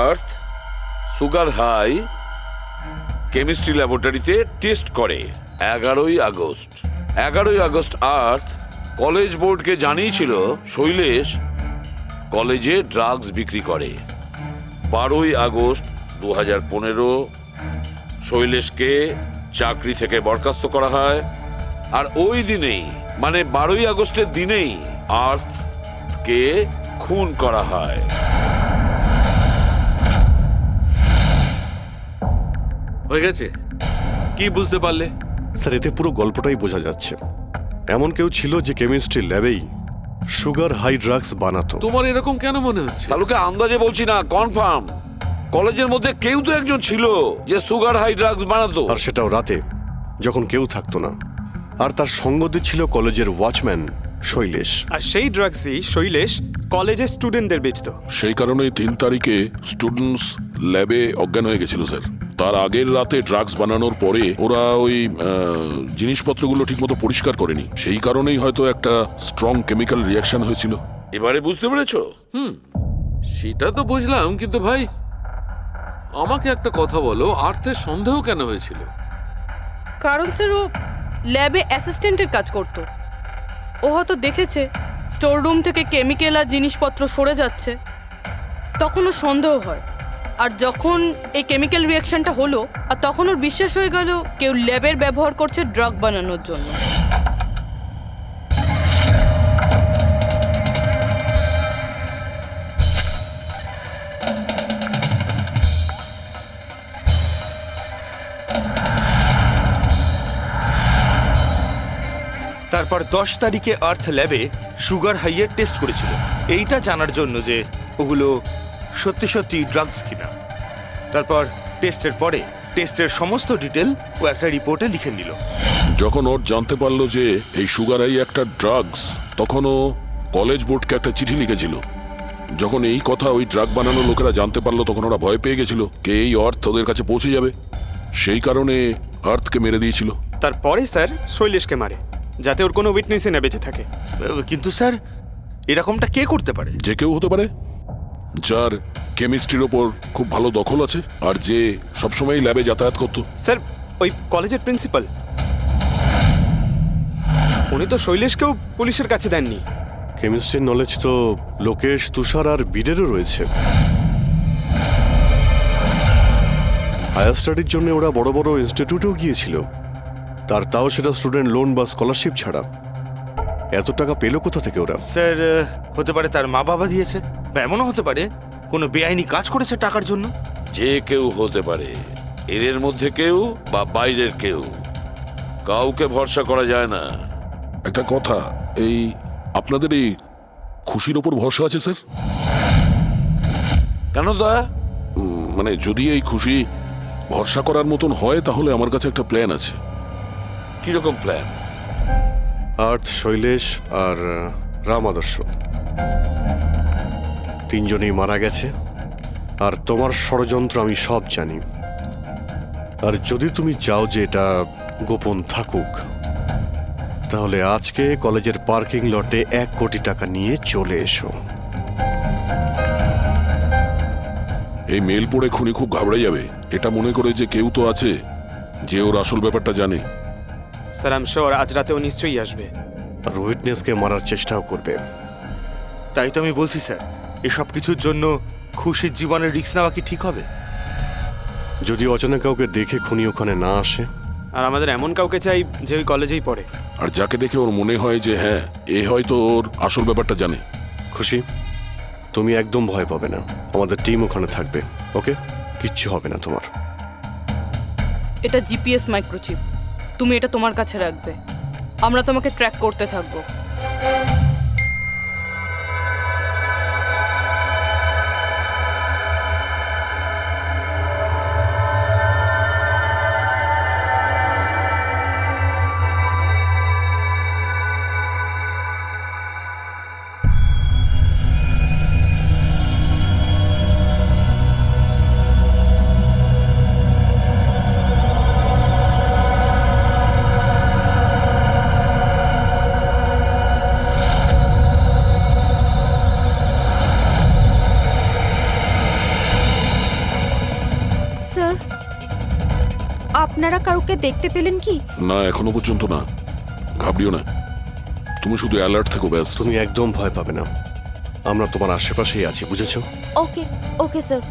Speaker 3: আর্থ সুগার হাই কেমিস্ট্রি ল্যাবরেটরিতে টেস্ট করে। 11 আগস্ট আর্থ কলেজ বোর্ডকে জানিয়েছিল শৈলেশ কলেজে ড্রাগস বিক্রি করে। 12 আগস্ট 2015 শৈলেশকে চাকরি থেকে বরখাস্ত করা হয়। আর ওই দিনেই, মানে 12 আগস্টের দিনেই আর্থকে খুন করা হয়।
Speaker 4: হয়ে গেছে? কি বুঝতে পারলে?
Speaker 5: স্যার, এতে পুরো গল্পটাই বোঝা যাচ্ছে। এমন কেউ ছিল যে কেমিস্ট্রি ল্যাবেই সুগার হাই ড্রাগস বানাতো।
Speaker 4: তোমার এরকম কেন মনে হচ্ছে?
Speaker 3: তাহলে আন্দাজে বলছি না, কনফার্ম কলেজের মধ্যে কেউ তো একজন ছিল যে সুগার হাই ড্রাগস বানাতো।
Speaker 5: আর সেটাও রাতে, যখন কেউ থাকতো না। আর তার সঙ্গ দিচ্ছিল কলেজের ওয়াচম্যান শৈলেশ।
Speaker 7: আর সেই ড্রাগসই শৈলেশ কলেজের স্টুডেন্টদের বেচতো।
Speaker 9: সেই কারণে 3 তারিখে স্টুডেন্টস ল্যাবে অজ্ঞান হয়ে গেছিল স্যার। তার আগের রাতে ড্রাগস বানানোর পরে ওরা ওই জিনিসপত্রগুলো ঠিকমতো পরিষ্কার করেনি, সেই কারণেই হয়তো একটা স্ট্রং কেমিক্যাল রিয়াকশন হয়েছিল।
Speaker 3: এবারে বুঝতে পেরেছো?
Speaker 4: সেটা তো বুঝলাম, কিন্তু ভাই আমাকে একটা কথা বলো, আর্থের সন্দেহ কেন হয়েছিল?
Speaker 6: কারণ স্যার ও ল্যাবে অ্যাসিস্ট্যান্টের কাজ করতো। ও হয়তো দেখেছে স্টোর রুম থেকে কেমিক্যাল আর জিনিসপত্র সরে যাচ্ছে, তখন ওর সন্দেহ হয়। আর যখন এই কেমিক্যাল রিয়াকশনটা হলো, আর তখন ওর বিশ্বাস হয়ে গেল কেউ ল্যাবের ব্যবহার করছে ড্রাগ বানানোর জন্য।
Speaker 8: তারপর 10 তারিখে আর্থ ল্যাবে সুগার হাইয়ের টেস্ট করেছিল, এইটা জানার জন্য যে ওগুলো সত্যি সত্যি ড্রাগস কিনা। তারপর টেস্টের পরে টেস্টের সমস্ত ডিটেল ও একটা রিপোর্টে লিখে নিল।
Speaker 9: যখন ওর জানতে পারলো যে এই সুগার আই একটা ড্রাগস, তখন ও কলেজ বোর্ডকে একটা চিঠি লিখেছিল। যখন এই কথা ওই ড্রাগ বানানো লোকেরা জানতে পারলো, তখন ওরা ভয় পেয়ে গেছিল কে এই অর্থ ওদের কাছে পৌঁছে যাবে। সেই কারণে আর্থকে মেরে দিয়েছিল।
Speaker 7: তারপরে স্যার শৈলেশকে মারে, যাতে ওর কোনো উইটনেসই না বেঁচে থাকে।
Speaker 8: কিন্তু স্যার এরকমটা কে করতে পারে?
Speaker 9: যে কেউ হতে পারে, যার কেমিস্ট্রির ওপর খুব ভালো দখল আছে আর যে সবসময় ল্যাবে যাতায়াত করতো।
Speaker 7: স্যার ওই কলেজের প্রিন্সিপাল, উনি তো শৈলেশকেও পুলিশের কাছে দেননি।
Speaker 5: কেমিস্ট্রির নলেজ তো লোকেশ, তুষার আর বীরেরও রয়েছে। হায়ার স্টাডির জন্য ওরা বড় বড় ইনস্টিটিউটেও গিয়েছিল, তাও সেটা স্টুডেন্ট লোন বা স্কলারশিপ ছাড়া। এত টাকা পেলো কোথা থেকে ওরা?
Speaker 8: স্যার হতে পারে তার মা বাবা দিয়েছে, বা এমনও হতে পারে কোনো বেআইনি কাজ করেছে টাকার জন্য।
Speaker 3: যে কেউ হতে পারে, এদের মধ্যে কেউ বা বাইরের কেউ, কাউকে ভরসা করা যায় না।
Speaker 9: একটা কথা, এই আপনাদের এই খুশির ওপর ভরসা আছে স্যার?
Speaker 3: কেন দয়া?
Speaker 9: মানে যদি এই খুশি ভরসা করার মতন হয়, তাহলে আমার কাছে একটা প্ল্যান আছে।
Speaker 3: কিরকম প্ল্যান?
Speaker 5: আর্থ, শৈলেশ আর রাম আদর্শ তিনজনেই মারা গেছে, আর তোমার ষড়যন্ত্র আমি সব জানি। আর যদি তুমি চাও যে এটা গোপন থাকুক, তাহলে আজকে কলেজের পার্কিং লটে 1 কোটি টাকা নিয়ে চলে এসো।
Speaker 9: এই মেল পড়ে খুনি খুব ঘাবড়ে যাবে, এটা মনে করে যে কেউ তো আছে যে ওর আসল ব্যাপারটা জানে।
Speaker 7: স্যার আই এম শিওর আজ রাতেও নিশ্চয়ই আসবে।
Speaker 5: আর উইটনেসকে মারার চেষ্টাও করবে।
Speaker 8: তাই তো আমি বলছি স্যার, এসব কিছুর জন্য খুশির জীবনের রিস্ক নেওয়া কি ঠিক হবে?
Speaker 5: যদি অচেনা কাউকে দেখে খুনি ওখানে না আসে।
Speaker 7: আর আমাদের এমন কাউকে চাই যে ওই কলেজেই পড়ে।
Speaker 9: আর যাকে দেখে ওর মনে হয় যে হ্যাঁ, এ হয়তো ওর আসল ব্যাপারটা জানে।
Speaker 5: খুশি, তুমি একদম ভয় পাবে না, আমাদের টিম ওখানে থাকবে। ওকে, কিচ্ছু হবে না তোমার।
Speaker 6: এটা জিপিএস মাইক্রোচিপ, তুমি এটা তোমার কাছে রাখবে। আমরা তোমাকে ট্র্যাক করতে থাকবো।
Speaker 11: স্যার আপনারা কাউকে দেখতে পেলেন কি?
Speaker 9: না, এখনো পর্যন্ত না। ঘাবড়িও না, তুমি শুধু অ্যালার্ট থেকো ব্যাস।
Speaker 5: তুমি একদম ভয় পাবে না, আমরা তোমার আশেপাশেই আছি, বুঝেছো?
Speaker 11: ওকে ওকে স্যার।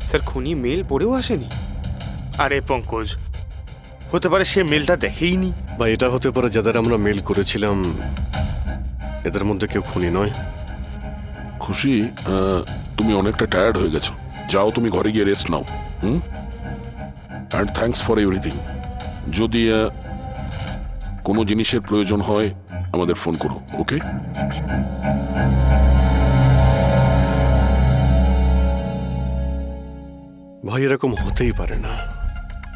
Speaker 7: স্যার খুনি মেল পড়েও আসেনি?
Speaker 8: আরে পঙ্কজ, হতে পারে সে মেলটা দেখেইনি।
Speaker 5: বা এটা হতে পারে যাদের আমরা মেল করেছিলাম এদের মধ্যে কেউ খুনি নয়।
Speaker 9: খুশি, তুমি অনেকটা টায়ার্ড হয়ে গেছো, যাও তুমি ঘরে গিয়ে rest now. And thanks for everything. যদি কোনো জিনিসের প্রয়োজন হয় আমাদের ফোন করো, ওকে?
Speaker 5: ভাই এরকম হতেই পারে না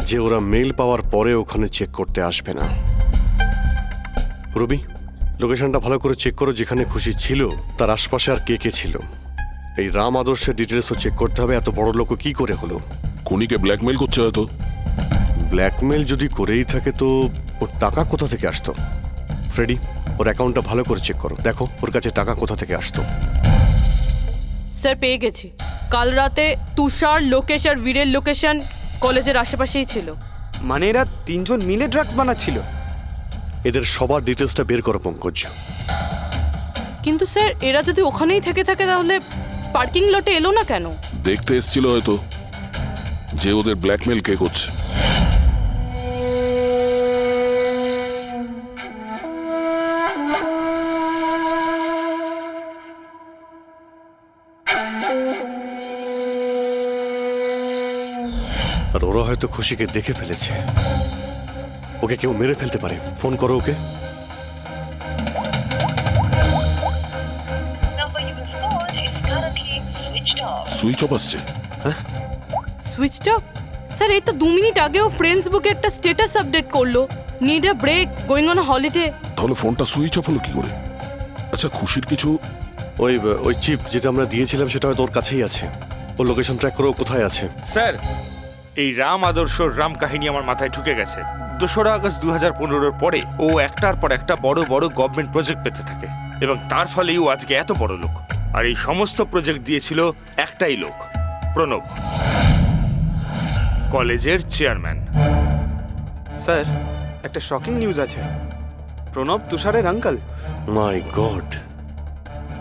Speaker 5: যে ওরা মেল পাওয়ার পরে ওখানে চেক করতে আসবে না। রবি, লোকেশনটা ভালো করে চেক করো, যেখানে খুশি ছিল তার আশপাশে আর কে কে ছিল। এই রাম আদর্শের ডিটেলসও চেক করতে হবে, এত বড় লোক কি করে হলো।
Speaker 9: খুনিকে ব্ল্যাকমেল করছে হয়তো।
Speaker 5: ব্ল্যাকমেল যদি করেই থাকে তো ওর টাকা কোথা থেকে আসতো? ফ্রেডি, ওর অ্যাকাউন্টটা ভালো করে চেক করো, দেখো ওর কাছে টাকা কোথা থেকে আসতো।
Speaker 6: স্যার পেয়ে গেছি। কাল রাতে তুষার, লোকেশ আর বীরের লোকেশন কলেজের আশেপাশেই ছিল।
Speaker 7: মানে এরা তিনজন মিলে ড্রাগস বানাচ্ছিল?
Speaker 5: এদের সবার ডিটেলসটা বের করো পঙ্কজ।
Speaker 6: কিন্তু স্যার এরা যদি ওখানেই থেকে থাকে তাহলে পার্কিং লটে এলো না কেন?
Speaker 9: দেখতে এসেছিল হয়তো যে ওদের ব্ল্যাকমেল কে করছে।
Speaker 5: আর ওরা হয়তো খুশিকে দেখে ফেলেছে, ওকে কেউ মেরে ফেলতে পারে। ফোন করো ওকে।
Speaker 9: সুইচ অফ আসছে।
Speaker 6: Switched off? স্যার এই তো 2 মিনিট আগেও ফেসবুকে একটা স্ট্যাটাস আপডেট করলো, need a break, going on holiday.
Speaker 9: তাহলে ফোনটা সুইচ অফ হলো কি করে? আচ্ছা, খুশির কিছু
Speaker 5: ওই চিপ যেটা আমরা দিয়েছিলাম সেটা হয়তো ওর কাছেই আছে। ওর লোকেশন ট্র্যাক করো, কোথায় আছে।
Speaker 8: স্যার, এই রাম আদর্শর রাম কাহিনী আমার মাথায় ঢুকে গেছে। 2রা আগস্ট 2015-র পরে ও একটার পর একটা বড় বড় গভর্নমেন্ট প্রজেক্ট পেতে থাকে এবং তার ফলেই ও আজকে এত বড় লোক। আর এই সমস্ত প্রজেক্ট দিয়েছিল একটাই লোক, প্রণব, কলেজের চেয়ারম্যান।
Speaker 7: স্যার, একটা শকিং নিউজ আছে। প্রণব তুষারের আঙ্কেল।
Speaker 5: মাই গড,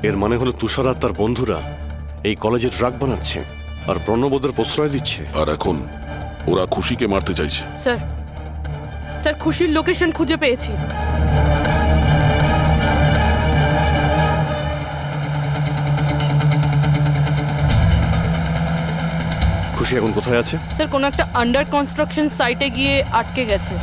Speaker 5: এর মানে হলো তুষার আর তার বন্ধুরা এই কলেজে ড্রাগ বানাচ্ছে আর প্রণব ওদের প্রশ্রয় দিচ্ছে।
Speaker 9: আর এখন ওরা খুশিকে মারতে চাইছে।
Speaker 6: স্যার, স্যার খুশির লোকেশন খুঁজে পেয়েছি।
Speaker 5: খুশি এখন কোথায় আছে?
Speaker 6: স্যার কোনো একটা আন্ডার কনস্ট্রাকশন সাইটে গিয়ে আটকে গেছে।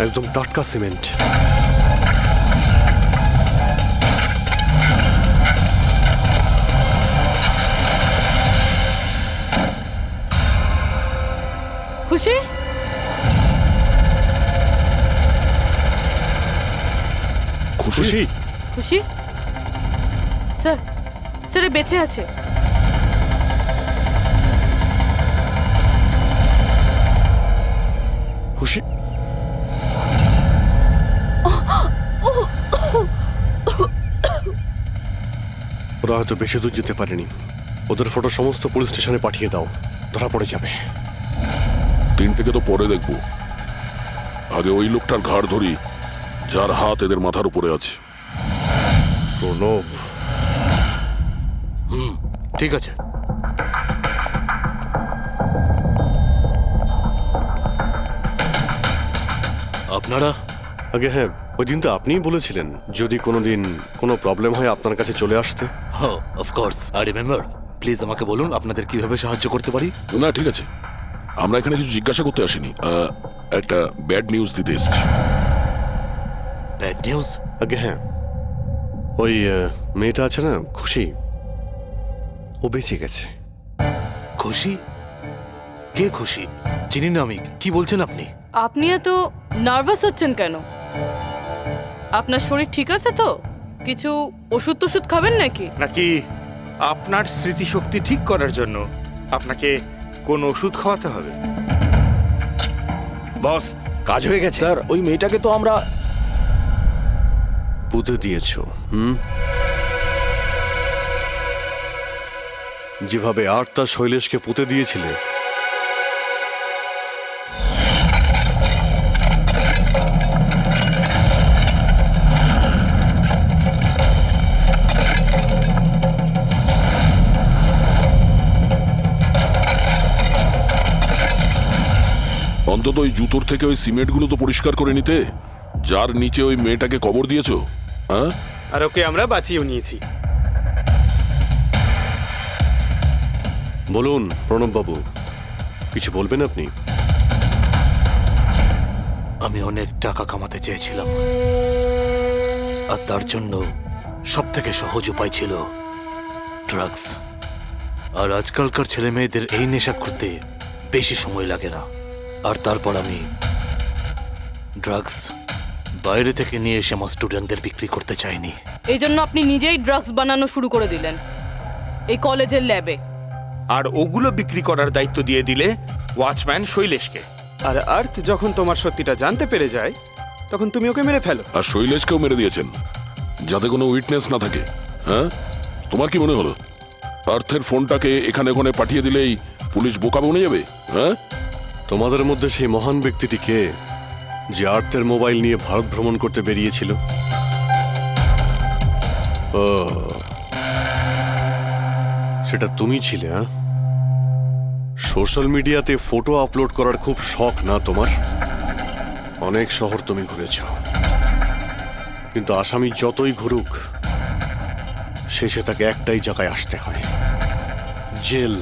Speaker 5: একদম টাটকা সিমেন্ট।
Speaker 6: খুশি?
Speaker 9: খুশি?
Speaker 6: খুশি? স্যার, স্যার এ বেঁচে আছে।
Speaker 5: খুশি? ওরা হয়তো বেশি দূর যেতে পারেনি। ওদের ফটো সমস্ত পুলিশ স্টেশনে পাঠিয়ে দাও, ধরা পড়ে যাবে।
Speaker 9: 3টেকে তো পরে দেখবো, আগে ওই লোকটার ঘাড় ধরি যার হাত এদের মাথার উপরে আছে।
Speaker 5: প্রণব।
Speaker 10: ঠিক আছে। আপনারা?
Speaker 5: আগে হ্যাঁ, ওই দিন তো আপনিই বলেছিলেন যদি কোনোদিন কোনো প্রবলেম হয় আপনার কাছে চলে আসতে।
Speaker 10: হ্যাঁ, অফকোর্স আই রিমেম্বার। প্লিজ আমাকে বলুন আপনাদের কিভাবে সাহায্য করতে পারি।
Speaker 9: না ঠিক আছে, আমরা এখানে কিছু জিজ্ঞাসা করতে আসিনি, একটা ব্যাড নিউজ দিতে এসেছি।
Speaker 10: Bad news?
Speaker 5: আগে হ্যাঁ, ওই মেয়েটা আছে না খুশি, ও বেঁচে গেছে।
Speaker 10: খুশি? কে খুশি? চিনি না আমি। কি বলছেন আপনি?
Speaker 6: আপনি এত নার্ভাস হচ্ছেন কেন? আপনার শরীর ঠিক আছে তো? কিছু ওষুধ টষুধ খাবেন নাকি?
Speaker 8: নাকি আপনার স্মৃতিশক্তি ঠিক করার জন্য আপনাকে কোন ওষুধ খাওয়াতে হবে?
Speaker 2: বস, কাজ হয়ে গেছে।
Speaker 1: স্যার ওই মেয়েটাকে তো আমরা
Speaker 5: বুঝে দিয়েছো। যেভাবে আর্থ আর শৈলেশকে পুঁতে দিয়েছিলে,
Speaker 9: অন্তত ওই জুতোর থেকে ওই সিমেন্টগুলো তো পরিষ্কার করে নিতে, যার নিচে ওই মেয়েটাকে কবর দিয়েছো। হ্যাঁ,
Speaker 7: আর ওকে আমরা বাঁচিয়েও নিয়েছি।
Speaker 5: বলুন প্রণববাবু, কিছু বলবেন আপনি?
Speaker 10: আমি অনেক টাকা কামাতে চেয়েছিলাম, আর তার জন্য সব থেকে সহজ উপায় ছিল ড্রাগস। আর আজকালকার ছেলে মেয়েদের এই নেশা করতে বেশি সময় লাগে না। আর তারপর আমি ড্রাগস বাইরে থেকে নিয়ে এসে আমার স্টুডেন্টদের বিক্রি করতে চাইনি।
Speaker 6: এই জন্য আপনি নিজেই ড্রাগস বানানো শুরু করে দিলেন এই কলেজের ল্যাবে।
Speaker 8: আর ওগুলো বিক্রি করার দায়িত্ব দিয়ে দিলে ওয়াচম্যান শৈলেশকে।
Speaker 7: আর আর্থ যখন তোমার সত্যিটা জানতে পেরে যায়, তখন তুমি ওকে মেরে ফেলো।
Speaker 9: আর শৈলেশকেও মেরে দিয়েছেন যাতে কোনো উইটনেস না থাকে। হ্যাঁ, তোমার কি মনে হলো আর্থের ফোনটাকে এখানে ওখানে পাঠিয়ে দিলেই পুলিশ বোকা বনে যাবে? হ্যাঁ,
Speaker 5: তোমাদের মধ্যে সেই মহান ব্যক্তিটি কে যে আর্থের মোবাইল নিয়ে ভারত ভ্রমণ করতে বেরিয়েছিল? ও, সেটা তুমি ছিলে? হ্যাঁ, সোশ্যাল মিডিয়াতে ফটো আপলোড করার খুব শখ না তোমার? অনেক শহর তুমি ঘুরেছ, কিন্তু আসামি যতই ঘুরুক শেষে তাকে একটাই জায়গায় আসতে হয়, জেল।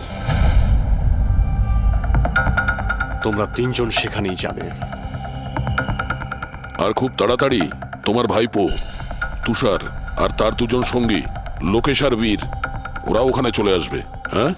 Speaker 5: তোমরা তিনজন সেখানেই যাবে।
Speaker 9: আর খুব তাড়াতাড়ি তোমার ভাইপো তুষার আর তার দুজন সঙ্গী লোকেশ আর বীর, ওরা ওখানে চলে আসবে। হ্যাঁ,